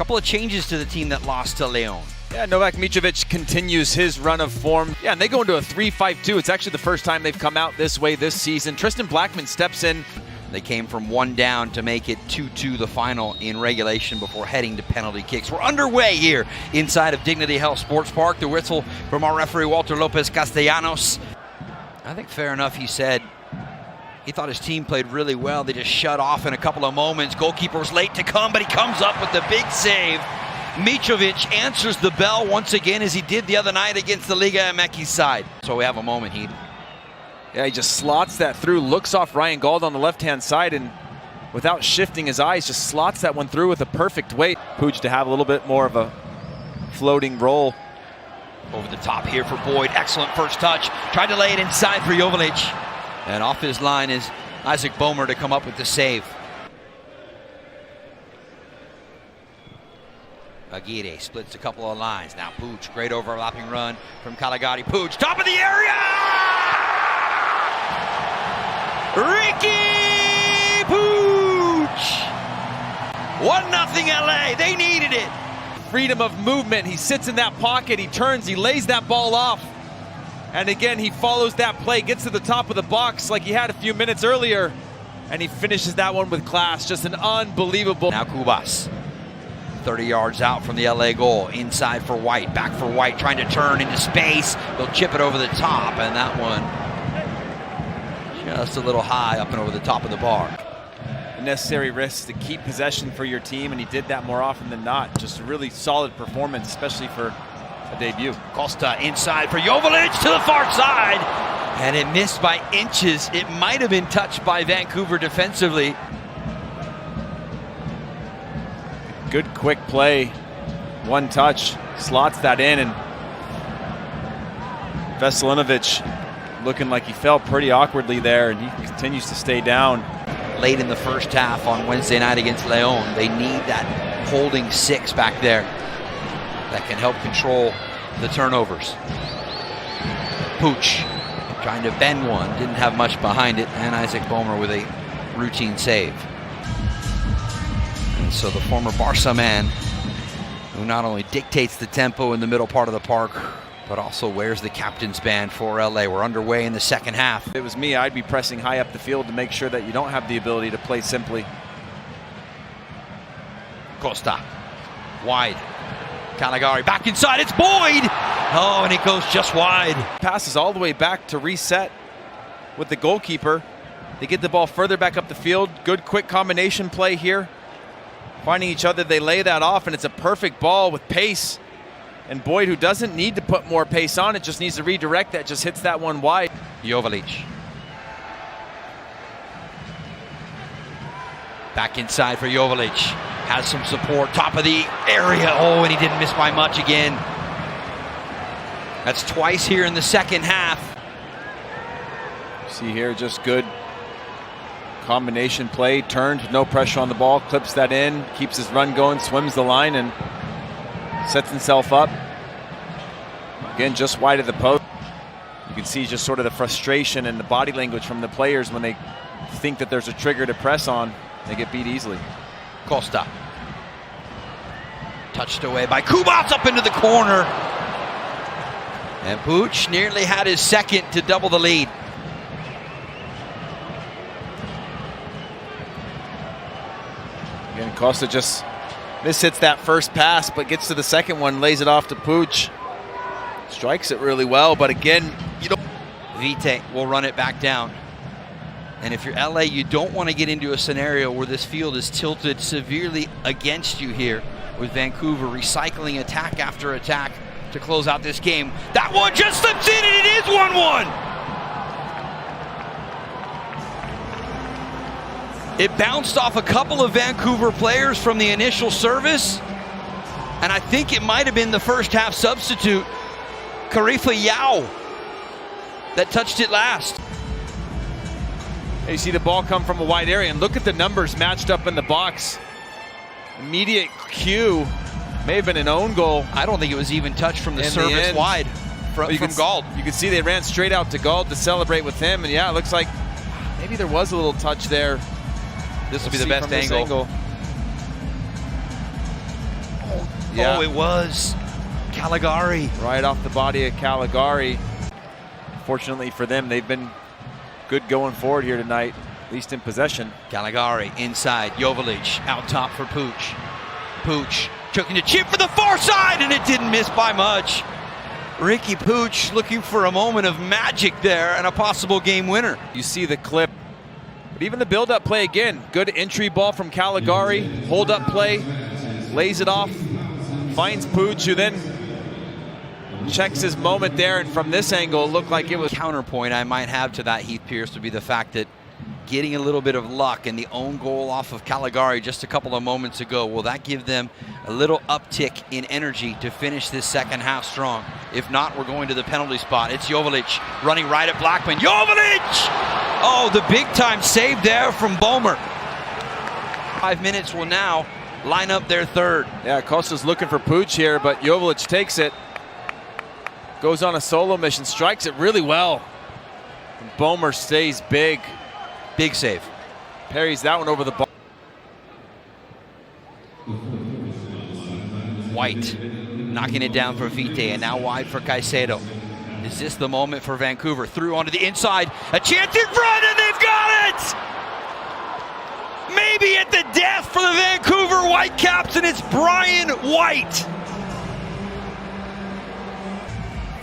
couple of changes to the team that lost to Leon. Yeah, Novak Mitrovic continues his run of form. Yeah, and they go into a 3-5-2. It's actually the first time they've come out this way this season. Tristan Blackman steps in. They came from 1 down to make it 2-2 the final in regulation before heading to penalty kicks. We're underway here inside of Dignity Health Sports Park. The whistle from our referee, Walter Lopez Castellanos. I think fair enough, he said. He thought his team played really well. They just shut off in a couple of moments. Goalkeeper was late to come, but he comes up with the big save. Mitrovic answers the bell once again as he did the other night against the Liga MX side. So we have a moment, Heath. Yeah, he just slots that through, looks off Ryan Gauld on the left-hand side, and without shifting his eyes, just slots that one through with a perfect weight. Puig to have a little bit more of a floating roll. Over the top here for Boyd. Excellent first touch. Tried to lay it inside for Jovalic. And off his line is Isaac Boehmer to come up with the save. Aguirre splits a couple of lines. Now Puig, great overlapping run from Caligari. Puig, top of the area! Ricky Puig! 1-0 LA, they needed it. Freedom of movement, he sits in that pocket, he turns, he lays that ball off. And again, he follows that play, gets to the top of the box like he had a few minutes earlier. And he finishes that one with class, just an unbelievable. Now Cubas, 30 yards out from the LA goal, inside for White, back for White, trying to turn into space. They'll chip it over the top, and that one just a little high up and over the top of the bar. Necessary risks to keep possession for your team, and he did that more often than not. Just a really solid performance, especially for a debut. Costa inside for Jovalic to the far side, and it missed by inches. It might have been touched by Vancouver defensively. Good quick play, one touch, slots that in, and Veselinovic looking like he fell pretty awkwardly there, and he continues to stay down. Late in the first half on Wednesday night against Leon, they need that holding 6 back there that can help control the turnovers. Puig trying to bend one, didn't have much behind it, and Isaac Boehmer with a routine save. And so the former Barca man, who not only dictates the tempo in the middle part of the park, but also wears the captain's band for LA. We're underway in the second half. If it was me, I'd be pressing high up the field to make sure that you don't have the ability to play simply. Costa, wide. Caligari back inside, it's Boyd! Oh, and he goes just wide. Passes all the way back to reset with the goalkeeper. They get the ball further back up the field. Good quick combination play here. Finding each other, they lay that off, and it's a perfect ball with pace. And Boyd, who doesn't need to put more pace on it, just needs to redirect that, just hits that one wide. Jovalic. Back inside for Jovalic. Has some support, top of the area. Oh, and he didn't miss by much again. That's twice here in the second half. See here, just good combination play. Turns with no pressure on the ball, clips that in, keeps his run going, swims the line, and sets himself up. Again, just wide of the post. You can see just sort of the frustration and the body language from the players when they think that there's a trigger to press on. They get beat easily. Costa. Touched away by Cubas up into the corner. And Puig nearly had his second to double the lead. Again, Costa just mishits that first pass, but gets to the second one, lays it off to Puig. Strikes it really well, but again, you don't. Vite will run it back down. And if you're LA, you don't want to get into a scenario where this field is tilted severely against you here, with Vancouver recycling attack after attack to close out this game. That one just slips in, and it is 1-1. It bounced off a couple of Vancouver players from the initial service, and I think it might have been the first half substitute, Karifa Yao, that touched it last. You see the ball come from a wide area, and look at the numbers matched up in the box. Immediate cue, may have been an own goal. I don't think it was even touched from the service wide from Gauld. You can see they ran straight out to Gauld to celebrate with him, and yeah, it looks like maybe there was a little touch there. This will be the best angle. Yeah. Oh, it was Caligari. Right off the body of Caligari. Fortunately for them, they've been good going forward here tonight, at least in possession. Caligari inside, Jovalic out top for Pooch. Pooch chucking the chip for the far side, and it didn't miss by much. Ricky Pooch looking for a moment of magic there and a possible game winner. You see the clip, but even the build-up play again. Good entry ball from Caligari, hold-up play, lays it off, finds Pooch, who then checks his moment there, and from this angle, it looked like it was. Counterpoint I might have to that, Heath Pierce, would be the fact that getting a little bit of luck and the own goal off of Caligari just a couple of moments ago, will that give them a little uptick in energy to finish this second half strong? If not, we're going to the penalty spot. It's Jovalic running right at Blackman. Jovalic! Oh, the big time save there from Bomer. 5 minutes will now line up their third. Yeah, Costa's looking for Pooch here, but Jovalic takes it. Goes on a solo mission, strikes it really well. And Bomer stays big. Big save. Parries that one over the bar. White knocking it down for Vite, and now wide for Caicedo. Is this the moment for Vancouver? Through onto the inside, a chance in front, and they've got it! Maybe at the death for the Vancouver Whitecaps, and it's Brian White.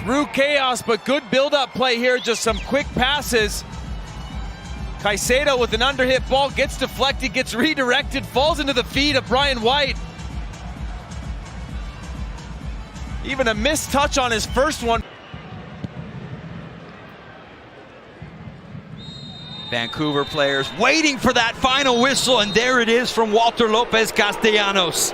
Through chaos, but good build-up play here. Just some quick passes. Caicedo with an underhit ball, gets deflected, gets redirected, falls into the feet of Brian White. Even a missed touch on his first one. Vancouver players waiting for that final whistle, and there it is from Walter Lopez Castellanos.